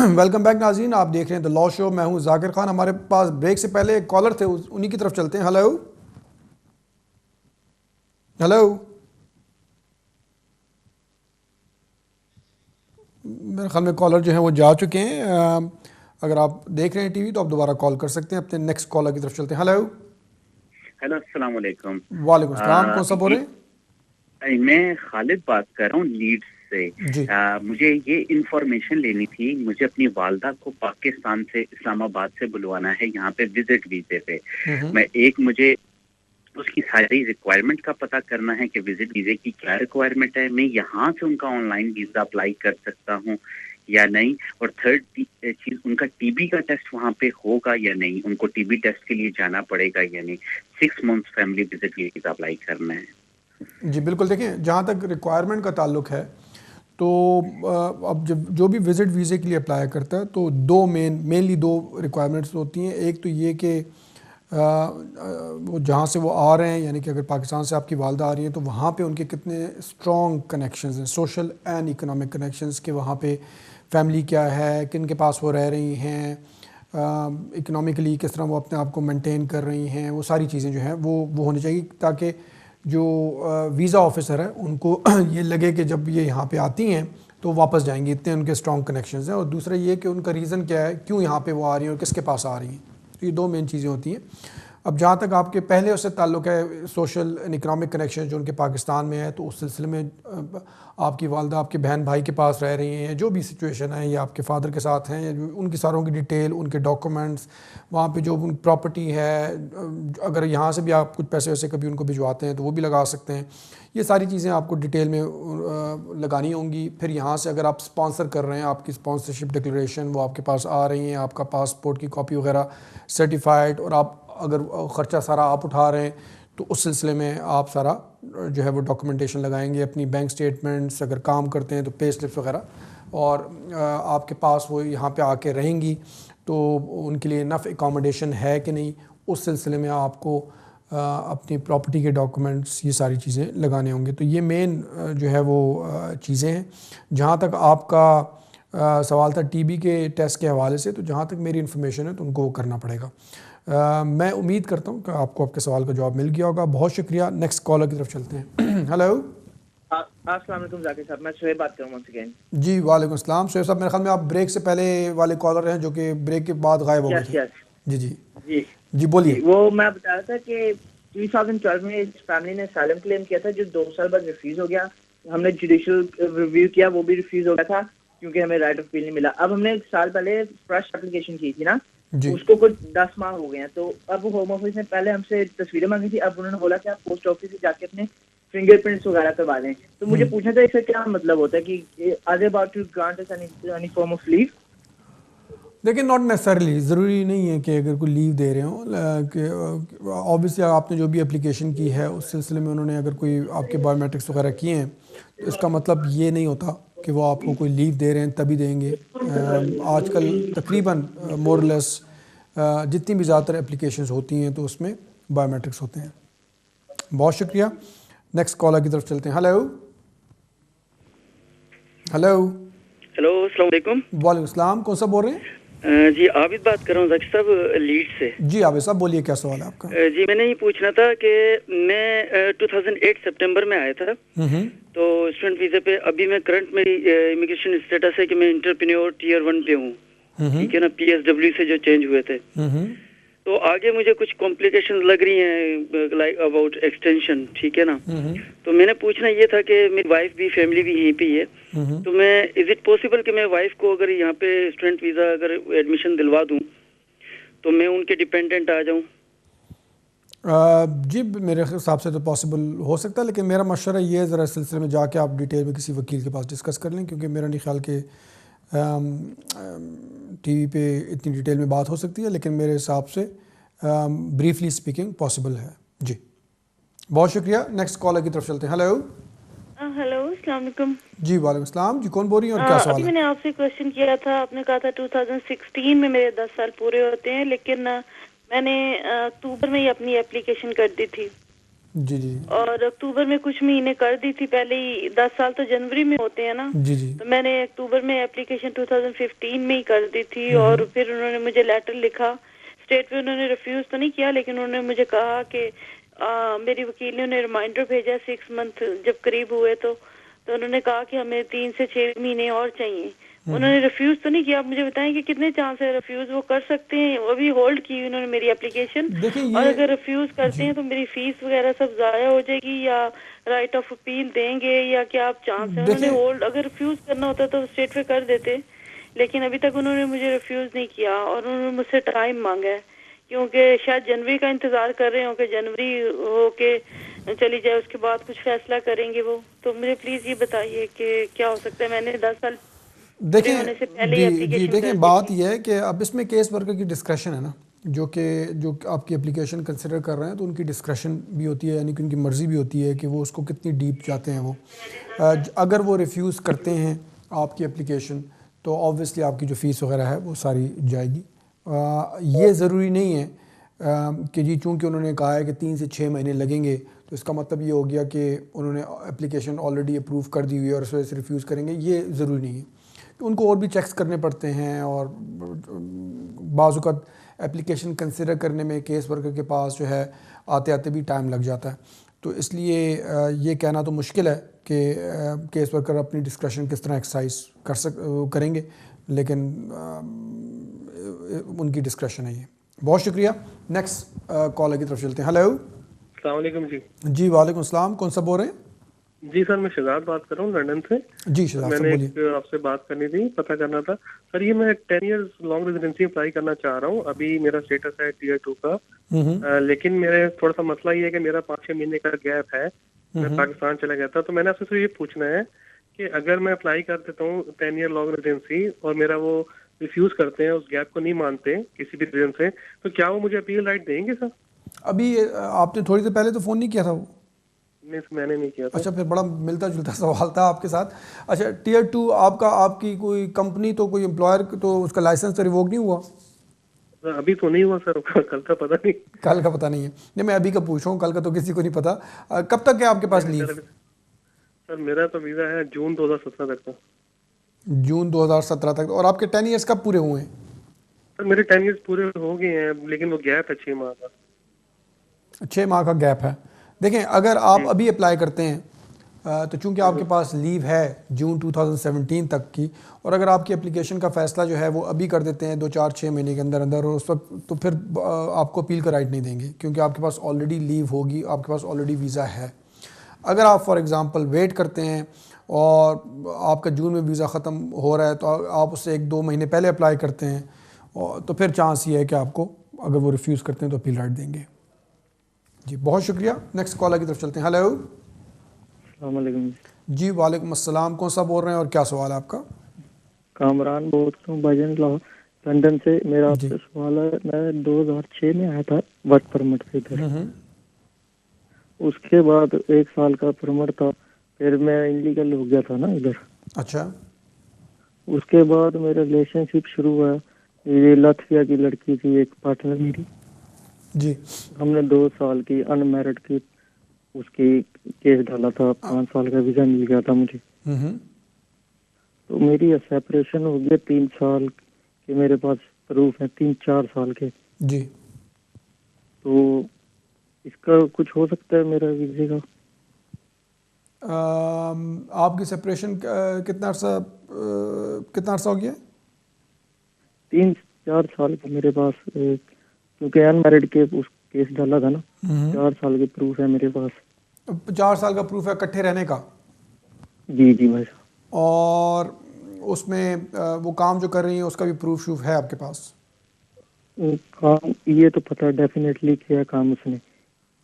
Welcome back नाज़रीन, आप देख रहे हैं द लॉ शो। मैं हूं जाकिर खान। हमारे पास ब्रेक से पहले एक कॉलर थे, उन्हीं की तरफ चलते हैं। हेलो हेलो, मेरे ख्याल में कॉलर जो है वो जा चुके हैं। अगर आप देख रहे हैं टीवी तो आप दोबारा कॉल कर सकते हैं। अपने नेक्स्ट कॉलर की तरफ चलते हैं। हेलो हेलो, अस्सलाम वालेकुम। वालेकुम सलाम, कौन सा बोल रहे हैं? मैं खालिद बात कर रहा हूँ लीड्स से। जी मुझे ये इंफॉर्मेशन लेनी थी। मुझे अपनी वालदा को पाकिस्तान से इस्लामाबाद से बुलवाना है यहाँ पे विजिट वीजे पे। मुझे उसकी सारी रिक्वायरमेंट का पता करना है कि विजिट वीजे की क्या रिक्वायरमेंट है, मैं यहाँ से उनका ऑनलाइन वीजा अप्लाई कर सकता हूँ या नहीं, और थर्ड चीज उनका टीबी का टेस्ट वहाँ पे होगा या नहीं, उनको टीबी टेस्ट के लिए जाना पड़ेगा या नहीं। 6 months family visit visa apply करना है। जी बिल्कुल। देखें, जहाँ तक रिक्वायरमेंट का ताल्लुक है तो अब जब जो भी विज़िट वीज़े के लिए अप्लाई करता है तो मेनली दो रिक्वायरमेंट्स होती हैं। एक तो ये कि वो जहाँ से वो आ रहे हैं, यानी कि अगर पाकिस्तान से आपकी वालदा आ रही हैं तो वहाँ पे उनके कितने स्ट्रॉन्ग कनेक्शंस हैं, सोशल एंड इकोनॉमिक कनेक्शंस, के वहाँ पे फैमिली क्या है, किन के पास वो रह रही हैं, इकोनॉमिकली किस तरह वो अपने आप को मेंटेन कर रही हैं, वो सारी चीज़ें जो हैं वो होनी चाहिए, ताकि जो वीज़ा ऑफिसर है उनको ये लगे कि जब ये यहाँ पे आती हैं तो वापस जाएंगी, इतने उनके स्ट्रॉन्ग कनेक्शंस हैं। और दूसरा ये कि उनका रीज़न क्या है, क्यों यहाँ पे वो आ रही हैं और किसके पास आ रही हैं। तो ये दो मेन चीज़ें होती हैं। अब जहाँ तक आपके पहले उससे ताल्लुक़ है सोशल एंड इकनॉमिक कनेक्शन जो उनके पाकिस्तान में है, तो उस सिलसिले में आपकी वालदा आपके बहन भाई के पास रह रही हैं, जो भी सिचुएशन है, या आपके फादर के साथ हैं, या उनकी सारों की डिटेल, उनके डॉक्यूमेंट्स, वहाँ पे जो प्रॉपर्टी है, अगर यहाँ से भी आप कुछ पैसे वैसे कभी उनको भिजवाते हैं तो वो भी लगा सकते हैं। ये सारी चीज़ें आपको डिटेल में लगानी होंगी। फिर यहाँ से अगर आप स्पॉन्सर कर रहे हैं, आपकी स्पॉन्सरशिप डिक्लेरेशन वो आपके पास आ रही हैं, आपका पासपोर्ट की कॉपी वगैरह सर्टिफाइड, और आप अगर ख़र्चा सारा आप उठा रहे हैं तो उस सिलसिले में आप सारा जो है वो डॉक्यूमेंटेशन लगाएंगे, अपनी बैंक स्टेटमेंट्स, अगर काम करते हैं तो पे स्लिप्स वगैरह, और आपके पास वो यहाँ पे आके रहेंगी तो उनके लिए इनफ एकोमोडेशन है कि नहीं, उस सिलसिले में आपको अपनी प्रॉपर्टी के डॉक्यूमेंट्स, ये सारी चीज़ें लगाने होंगे। तो ये मेन जो है वो चीज़ें हैं। जहाँ तक आपका सवाल था टीबी के टेस्ट के हवाले से, तो जहाँ तक मेरी इन्फॉर्मेशन है तो उनको वो करना पड़ेगा। मैं उम्मीद करता हूँ कि आपको आपके सवाल का जवाब मिल गया होगा। बहुत शुक्रिया। नेक्स्ट कॉलर की तरफ चलते हैं। हेलो, अस्सलाम वालेकुम जाकिर साहब, मैं शोएब बात कर रहा हूँ once again। जी वालेकुम अस्सलाम। शोएब साहब, मेरे ख्याल में आप ब्रेक से पहले वाले कॉलर हैं जो कि ब्रेक के बाद गायब हो गए यस थे। यस जी जी जी जी, बोलिए। वो मैं बता रहा था कि 2012 में इस फैमिली ने सालम क्लेम किया था, जो 2 साल बाद रिफ्यूज हो गया। हमने जुडिशियल रिव्यू किया, वो भी रिफ्यूज हो गया था क्योंकि हमें राइट ऑफ अपील नहीं मिला। अब हमने 1 साल पहले फ्रेश एप्लीकेशन की थी ना, उसको कुछ 10 माह हो गए हैं। तो अब होम ऑफिस ने पहले हमसे तस्वीरें मांगी थी, अब उन्होंने बोला कि आप पोस्ट ऑफिस से जाके अपने फिंगरप्रिंट्स वगैरह करवा लें। तो मुझे पूछना था इसका क्या मतलब होता है कि are they about to grant us any form of leave? देखिए, नॉट नेसेसरली, ज़रूरी नहीं है कि अगर कोई लीव दे रहे हो। ऑब्वियसली आपने जो भी एप्लीकेशन की है उस सिलसिले में उन्होंने अगर कोई आपके बायोमेट्रिक्स वगैरह किए हैं तो इसका मतलब ये नहीं होता कि वो आपको कोई लीव दे रहे हैं तभी देंगे। आजकल तकरीबन मोरलेस जितनी भी ज़्यादातर एप्लीकेशंस होती हैं तो उसमें बायोमेट्रिक्स होते हैं। बहुत शुक्रिया। नेक्स्ट कॉलर की तरफ चलते हैं। Hello hello. हेलो, अस्सलाम वालेकुम। वालेकुम सलाम, कौन सा बोल रहे हैं? जी आबिद बात कर रहा हूँ जाकिर साहब, लीड से। जी आबिद साहब, बोलिए, क्या सवाल है आपका? जी मैंने ये पूछना था कि मैं 2008 सितंबर में आया था, तो स्टूडेंट वीज़े पे। अभी मैं करंट मेरी इमिग्रेशन स्टेटस है कि मैं इंटरप्रेन्योर टीयर 1 पे हूँ, ठीक है ना, PSW से जो चेंज हुए थे। तो आगे मुझे कुछ कॉम्प्लिकेशंस लग रही हैं लाइक अबाउट एक्सटेंशन, ठीक है ना। तो मैंने पूछना ये था कि मेरी वाइफ भी, फैमिली भी यहीं पे ही है, तो मैं इज इट पॉसिबल कि मैं वाइफ को अगर यहाँ पे स्टूडेंट वीज़ा अगर एडमिशन दिलवा दूँ तो मैं उनके डिपेंडेंट आ जाऊँ? जी मेरे हिसाब से तो पॉसिबल हो सकता है, लेकिन मेरा मशवरा ये है ज़रा इस सिलसिले में जाके आप डिटेल में किसी वकील के पास डिस्कस कर लें, क्योंकि मेरा नहीं ख्याल कि टीवी पे इतनी डिटेल में बात हो सकती है, लेकिन मेरे हिसाब से ब्रीफली स्पीकिंग पॉसिबल है। जी बहुत शुक्रिया। नेक्स्ट कॉलर की तरफ चलते हैं। हेलो हेलो, अस्सलाम वालेकुम। जी वालेकुम सलाम। जी कौन बोल रही है और क्या सवाल अभी है? मैंने आपसे क्वेश्चन किया था, आपने कहा था 2016 में मेरे 10 साल पूरे होते हैं, लेकिन मैंने अक्टूबर में ही अपनी एप्लीकेशन कर दी थी। जी जी और अक्टूबर में कुछ महीने कर दी थी पहले ही। 10 साल तो जनवरी में होते हैं ना, जी जी। तो मैंने अक्टूबर में एप्लीकेशन 2015 में ही कर दी थी। और फिर उन्होंने मुझे लेटर लिखा, स्टेट पे उन्होंने रिफ्यूज तो नहीं किया, लेकिन उन्होंने मुझे कहा कि मेरी वकील ने उन्हें रिमाइंडर भेजा 6 मंथ जब करीब हुए तो उन्होंने कहा कि हमें 3 से 6 महीने और चाहिए। उन्होंने रिफ्यूज तो नहीं किया। आप मुझे बताएं कि कितने चांस है रिफ्यूज वो कर सकते हैं? वो अभी होल्ड की उन्होंने मेरी एप्लीकेशन, देखिए और ये अगर रिफ्यूज करते हैं तो मेरी फीस वगैरह सब जाया हो जाएगी, या राइट ऑफ अपील देंगे, या क्या आप चांस है? उन्होंने देखिए होल्ड, अगर रिफ्यूज करना होता तो स्टेट पे कर देते, लेकिन अभी तक उन्होंने मुझे रिफ्यूज नहीं किया और उन्होंने मुझसे टाइम मांगा है, क्योंकि शायद जनवरी का इंतजार कर रहे हो कि जनवरी हो के चली जाए, उसके बाद कुछ फैसला करेंगे वो। तो मुझे प्लीज ये बताइए कि क्या हो सकता है। मैंने 10 साल पूरे होने से पहले ही जी एप्लीकेशन देखिए कर दी बात थी। यह है कि अब इसमें केस वर्कर की डिस्क्रेशन है ना, जो आपकी एप्लीकेशन कंसिडर कर रहे हैं, तो उनकी डिस्क्रेशन भी होती है, यानी कि उनकी मर्ज़ी भी होती है कि वो उसको कितनी डीप चाहते हैं वो। अगर वो रिफ्यूज़ करते हैं आपकी एप्लीकेशन तो ऑब्वियसली आपकी जो फ़ीस वगैरह है वो सारी जाएगी। ये ज़रूरी नहीं है कि जी चूँकि उन्होंने कहा है कि 3 से 6 महीने लगेंगे तो इसका मतलब ये हो गया कि उन्होंने एप्लीकेशन ऑलरेडी अप्रूव कर दी हुई है और उस वजह से रिफ्यूज़ करेंगे, ये ज़रूरी नहीं है। तो उनको और भी चेक्स करने पड़ते हैं, और बाज़ औक़ात एप्लीकेशन कंसिडर करने में केस वर्कर के पास जो है आते आते भी टाइम लग जाता है। तो इसलिए ये कहना तो मुश्किल है कि केस वर्कर अपनी डिस्क्रेशन किस तरह एक्सरसाइज करेंगे, लेकिन उनकी डिस्क्रेशन है ये। बहुत शुक्रिया। नेक्स्ट कॉलर की तरफ चलते हैं। हेलो। अस्सलाम वालेकुम जी। जी वालेकुम अस्सलाम। कौन सा बोल रहे हैं? जी सर, मैं शहजाद बात कर रहा हूँ लंदन से। जी शहजाद मैंने बोलिए। एक आपसे बात करनी थी, पता करना था सर। ये मैं 10 इयर्स लॉन्ग रेजिडेंसी अप्लाई करना चाह रहा हूँ। अभी मेरा स्टेटस है टीयर 2 का, लेकिन मेरे थोड़ा सा मसला ये है कि मेरा 5-6 महीने का गैप है। मैं पाकिस्तान चला गया था, तो मैंने आपसे सिर्फ ये पूछना है कि अगर मैं अप्लाई कर देता हूँ 10 ईयर लॉन्ग रेजिडेंसी और मेरा वो रिफ्यूज करते हैं, उस गैप को नहीं मानते किसी भी रीजन से, तो क्या वो मुझे अपील राइट देंगे सर? अभी आपने थोड़ी देर पहले तो फ़ोन नहीं किया था वो? नहीं, मैंने नहीं किया था। अच्छा, फिर बड़ा मिलता जुलता सवाल था आपके साथ। अच्छा, टीयर 2 आपकी कोई कंपनी तो कोई एम्प्लॉयर तो उसका लाइसेंस तो रिवोक नहीं हुआ? अभी तो नहीं हुआ सर, कल का पता नहीं। कल का पता नहीं है? नहीं, मैं अभी का पूछ रहा हूँ, कल का तो किसी को नहीं पता। कब तक है आपके पास लीव? सर मेरा तो वीज़ा है जून 2017 तक का। जून 2017 तक। और आपके 10 ईयर्स कब पूरे हुए हैं? सर मेरे 10 ईयर्स पूरे हो गए हैं, लेकिन वो गैप है 6 माह का। 6 माह का गैप है। देखें, अगर आप अभी अप्लाई करते हैं तो चूंकि आपके पास लीव है जून 2017 तक की, और अगर आपकी एप्लीकेशन का फ़ैसला जो है वो अभी कर देते हैं 2-4-6 महीने के अंदर अंदर, और उस वक्त तो फिर आपको अपील का राइट नहीं देंगे, क्योंकि आपके पास ऑलरेडी लीव होगी, आपके पास ऑलरेडी वीज़ा है। अगर आप फॉर एग्ज़ाम्पल वेट करते हैं और आपका जून में वीज़ा ख़त्म हो रहा है तो आप उससे 1-2 महीने पहले अप्लाई करते हैं, और तो फिर चांस ये है कि आपको, अगर वो रिफ्यूज़ करते हैं तो अपील राइट देंगे। जी बहुत शुक्रिया। नेक्स्ट कॉलर की तरफ चलते हैं। हेलो। अस्सलाम वालेकुम। जी वालेकुम अस्सलाम। कौन सा बोल रहे हैं और क्या सवाल है आपका? कामरान बोल रहा हूँ भाईजान, लंदन से। मेरा आपसे सवाल है, मैं 2006 में आया था वर्क परमिट पे इधर। उसके बाद 1 साल का परमिट था, फिर मैं इलीगल हो गया था ना इधर। अच्छा। उसके बाद मेरा रिलेशनशिप शुरू हुआ। ये लातविया की लड़की थी, एक पार्टनर मेरी जी। हमने 2 साल की अनमैरिड की उसकी केस डाला था, 5 साल का वीजा मिल गया था मुझे। तो मेरी सेपरेशन हो गई 3 साल के, मेरे पास प्रूफ है 3-4 साल के जी। तो इसका कुछ हो सकता है मेरा वीजे का? आपकी सेपरेशन कितना अर्सा हो गया? 3-4 साल का मेरे पास, क्योंकि अनमैरिड के उस केस डाला था ना। 4 साल के प्रूफ है मेरे पास। 4 साल का प्रूफ है इकट्ठे रहने का? जी जी भाई साहब। और उसमें वो काम जो कर रही है उसका भी प्रूफ शूफ है आपके पास? काम ये तो पता है डेफिनेटली किया काम उसने।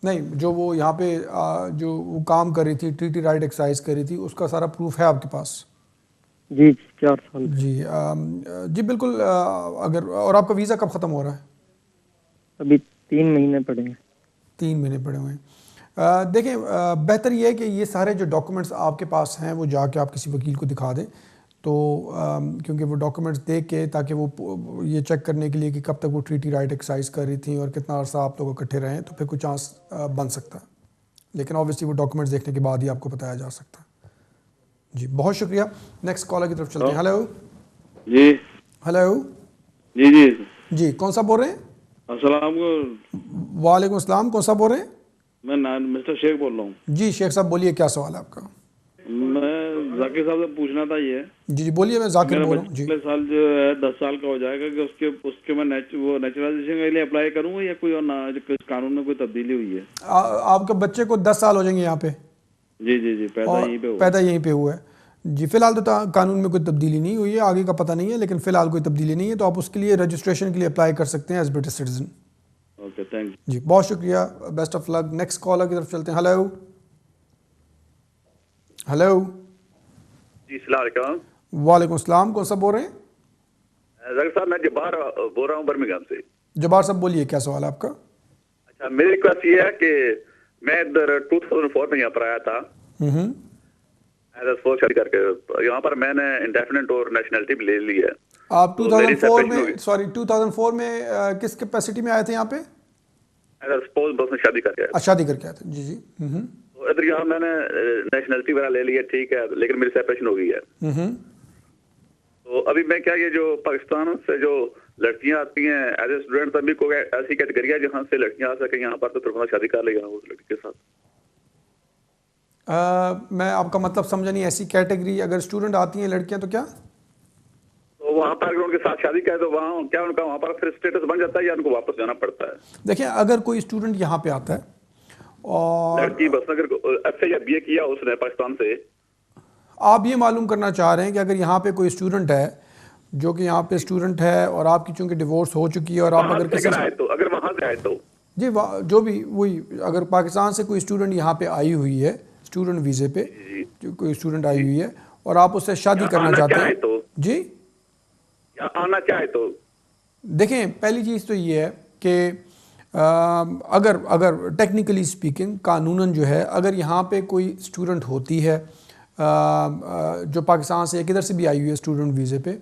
नहीं, जो वो यहाँ पे जो वो काम कर रही थी, ट्रीटी राइट एक्सरसाइज कर रही थी, उसका सारा प्रूफ है आपके पास? जी 4 साल। जी जी बिल्कुल। अगर, और आपका वीज़ा कब ख़त्म हो रहा है? अभी 3 महीने पड़े हैं। 3 महीने पड़े हुए हैं। देखें, बेहतर ये है कि ये सारे जो डॉक्यूमेंट्स आपके पास हैं वो जाके आप किसी वकील को दिखा दें, तो क्योंकि वो डॉक्यूमेंट्स देख के, ताकि वो ये चेक करने के लिए कि कब तक वो ट्रीटी राइट एक्सरसाइज कर रही थी और कितना अर्सा आप लोग इकट्ठे रहें, तो फिर कोई चांस बन सकता है। लेकिन ऑब्वियसली वो डॉक्यूमेंट्स देखने के बाद ही आपको बताया जा सकता है। जी बहुत शुक्रिया। नेक्स्ट कॉलर की तरफ चलते हैं। हेलो जी। हेलो जी जी जी, कौन सा बोल रहे हैं? अस्सलाम। वालेकुम अस्सलाम, कौन सा बोल रहे हैं? मैं मिस्टर शेख बोल रहा हूँ। जी शेख साहब बोलिए, क्या सवाल है आपका? मैं जाकिर साहब से पूछना था ये। जी जी बोलिए, मैं जाकिर बोल रहा हूँ। जी अगले साल जो है 10 साल का हो जाएगा कि उसके मैं वो नेचुरलाइजेशन के लिए अप्लाई करूँगा या कोई और कानून में कोई तब्दीली हुई है? आपके बच्चे को 10 साल हो जाएंगे यहाँ पे? जी जी जी, पैदा यहीं पे हुआ। पैदा यहीं पे हुआ है जी। फिलहाल तो कानून में कोई तब्दीली नहीं हुई है, आगे का पता नहीं है, लेकिन फिलहाल कोई तब्दीली नहीं है, तो आप उसके लिए रजिस्ट्रेशन के लिए अप्लाई कर सकते हैं as British citizen. Okay, thank you जी, बहुत शुक्रिया, best of luck. Next caller की तरफ चलते हैं। हेलो हेलो जी, अस्सलाम वालेकुम। वालेकुम अस्सलाम, कौन सा बोल रहे हैं? जगर साहब, मैं जब्बार बोल रहा हूँ बर्मिंघम से। जब्बार साहब बोलिए, क्या सवाल है आपका? अच्छा, मेरी रिक्वेस्ट ये है कि मैं इधर 2004 में यहाँ पर आया था एज ए स्पोर्ट्स शादी करके। यहाँ पर मैंने इंडेफिनेट और नेशनलिटी भी ले ली है। आप 2004 में, सॉरी 2004 में किस कैपेसिटी में आए थे यहाँ पे? एज ए स्पोर्ट्स बस में शादी करके आया। शादी करके आए थे, जी जी। तो इधर यहाँ मैंने नेशनलिटी वगैरह ले ली है, ठीक है, लेकिन मेरी सेपरेशन हो गई है। तो अभी मैं क्या, ये जो पाकिस्तान से जो लड़कियां आती हैं एज ए स्टूडेंट, तभी कोई ऐसी कैटेगरी है जहाँ से लड़कियां आ सके यहाँ पर, तो फिर शादी कर लेगा उस लड़की के साथ। मैं आपका मतलब समझा नहीं। ऐसी कैटेगरी अगर स्टूडेंट आती हैं लड़कियां तो क्या? तो वहाँ पर अगर उनके साथ शादी करे तो वहाँ क्या उनका वहाँ पर फिर स्टेटस बन जाता है या उनको वापस जाना पड़ता है? देखिए, अगर कोई स्टूडेंट यहाँ पे आता है और लड़की बस अगर एफए या बीए किया उसने पाकिस्तान से, आप ये मालूम करना चाह रहे हैं कि अगर यहाँ पे कोई स्टूडेंट है जो कि यहाँ पे स्टूडेंट है और आपकी चूंकि डिवोर्स हो चुकी है और आप अगर किसी अगर वहाँ से आए तो जी जो भी वही, अगर पाकिस्तान से कोई स्टूडेंट यहाँ पे आई हुई है स्टूडेंट वीज़े पे, जो कोई स्टूडेंट आई हुई है और आप उससे शादी करना चाहते हैं तो जी, या आना चाहे तो देखें, पहली चीज़ तो ये है कि अगर टेक्निकली स्पीकिंग कानूनन जो है, अगर यहाँ पे कोई स्टूडेंट होती है जो पाकिस्तान से किधर से भी आई हुई है स्टूडेंट वीज़े पे,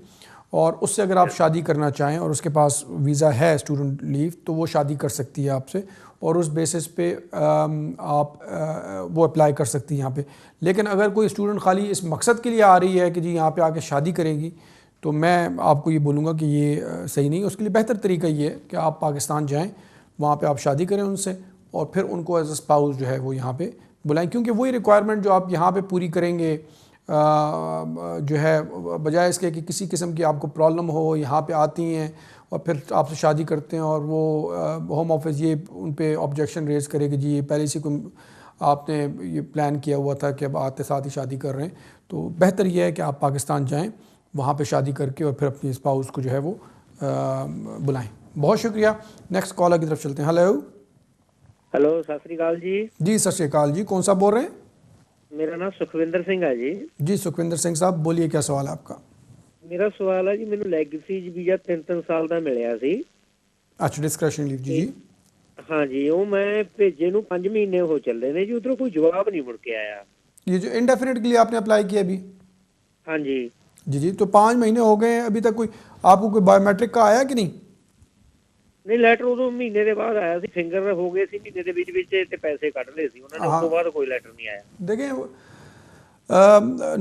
और उससे अगर आप शादी करना चाहें और उसके पास वीज़ा है स्टूडेंट लीव, तो वो शादी कर सकती है आपसे और उस बेसिस पे आप वो अप्लाई कर सकती है यहाँ पे। लेकिन अगर कोई स्टूडेंट खाली इस मकसद के लिए आ रही है कि जी यहाँ पे आके शादी करेगी, तो मैं आपको ये बोलूँगा कि ये सही नहीं। उसके लिए बेहतर तरीका ये है कि आप पाकिस्तान जाएँ, वहाँ पे आप शादी करें उनसे और फिर उनको एज ए स्पाउस जो है वो यहाँ पे बुलाएं, क्योंकि वही रिक्वायरमेंट जो आप यहाँ पे पूरी करेंगे जो है, बजाय इसके कि किसी किस्म की आपको प्रॉब्लम हो, यहाँ पे आती हैं और फिर आपसे शादी करते हैं और वो होम ऑफिस ये उन पे ऑब्जेक्शन रेज़ करे कि जी ये पहले से कोई आपने ये प्लान किया हुआ था कि अब आते साथ ही शादी कर रहे हैं। तो बेहतर ये है कि आप पाकिस्तान जाएँ, वहाँ पे शादी करके और फिर अपनी स्पाउस को जो है वो बुलाएं। बहुत शुक्रिया। नेक्स्ट कॉलर की तरफ चलते हैं। हेलो हेलो, सत श्री अकाल जी। जी सत श्री अकाल जी, कौन सा बोल रहे हैं? मेरा नाम सुखविंदर सिंह है जी। जी सुखविंदर सिंह साहब बोलिए, क्या सवाल है आपका? मेरा सवाल है जी, मैंने ਲੈਗੇਸੀ ਵੀਜ਼ਾ 3 ਸਾਲ ਦਾ ਮਿਲਿਆ ਸੀ। अच्छा, डिस्क्रिप्शन लीव जी। हाँ जी, वो मैं भेजे ਨੂੰ 5 ਮਹੀਨੇ हो ਚੱਲੇ ਨੇ जी, उधरों कोई जवाब नहीं मुड़ के आया। ये जो इंडेफिनिट के लिए आपने अप्लाई किया अभी? हाँ जी जी जी, तो 5 महीने हो गए हैं, अभी तक कोई आपको कोई बायोमेट्रिक का आया कि नहीं? नहीं, ਲੈਟਰ ਉਦੋਂ ਮਹੀਨੇ ਦੇ ਬਾਅਦ ਆਇਆ ਸੀ, ਫਿੰਗਰ ਹੋ ਗਏ ਸੀ ਮਹੀਨੇ ਦੇ ਵਿੱਚ ਤੇ ਪੈਸੇ ਕੱਢ ਲਏ ਸੀ ਉਹਨਾਂ ਨੇ, ਉਸ ਤੋਂ ਬਾਅਦ ਕੋਈ ਲੈਟਰ नहीं आया। देखें,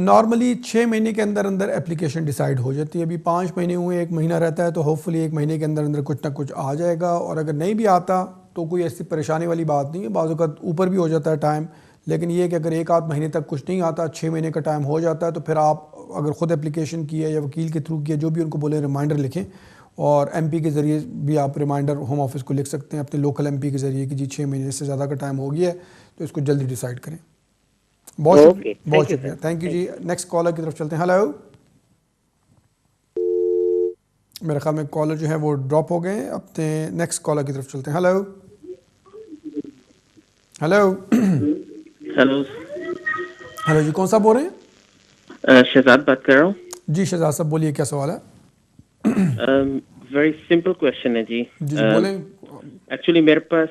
नॉर्मली 6 महीने के अंदर अंदर एप्लीकेशन डिसाइड हो जाती है। अभी 5 महीने हुए, 1 महीना रहता है, तो होपफुली 1 महीने के अंदर अंदर कुछ ना कुछ आ जाएगा। और अगर नहीं भी आता तो कोई ऐसी परेशानी वाली बात नहीं है, बाज़ औक़ात ऊपर भी हो जाता है टाइम। लेकिन ये कि अगर 1 आध महीने तक कुछ नहीं आता, 6 महीने का टाइम हो जाता है, तो फिर आप अगर ख़ुद एप्लीकेशन की है या वकील के थ्रू किया, जो भी उनको बोले रिमाइंडर लिखें, और MP के ज़रिए भी आप रिमाइंडर होम ऑफिस को लिख सकते हैं अपने लोकल MP के ज़रिए कि जी 6 महीने से ज़्यादा का टाइम हो गया है, तो इसको जल्दी डिसाइड करें। बहुत शुक्रिया, thank you ji. Next caller की तरफ चलते हैं। हेलो, मेरे ख्याल में कॉलर जो है वो ड्रॉप हो गए हैं। अपने नेक्स्ट कॉलर की तरफ चलते हैं। हेलो हेलो हेलो हेलो जी, कौन सा बोल रहे हैं? शहजाद बात कर रहा हूँ जी। शहजाद साहब बोलिए, क्या सवाल है? वेरी सिंपल क्वेश्चन है जी। बोलें। एक्चुअली मेरे पास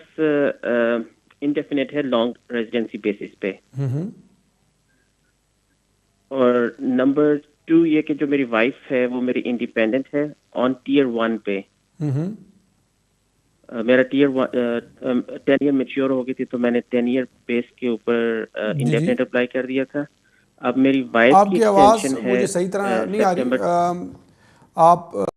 इंडेफिनिट है लॉन्ग रेजिडेंसी बेसिस पे, और नंबर 2 ये कि जो मेरी वाइफ है वो मेरी इंडिपेंडेंट है ऑन Tier 1 पे, मेरा टीयर 10 ईयर मैच्योर हो गई थी, तो मैंने 10 ईयर बेस के ऊपर इंडेफिनेट अप्लाई कर दिया था। अब मेरी वाइफ की आपकी आवाज़ एक्सटेंशन है मुझे सही तरह नहीं आ रही। आप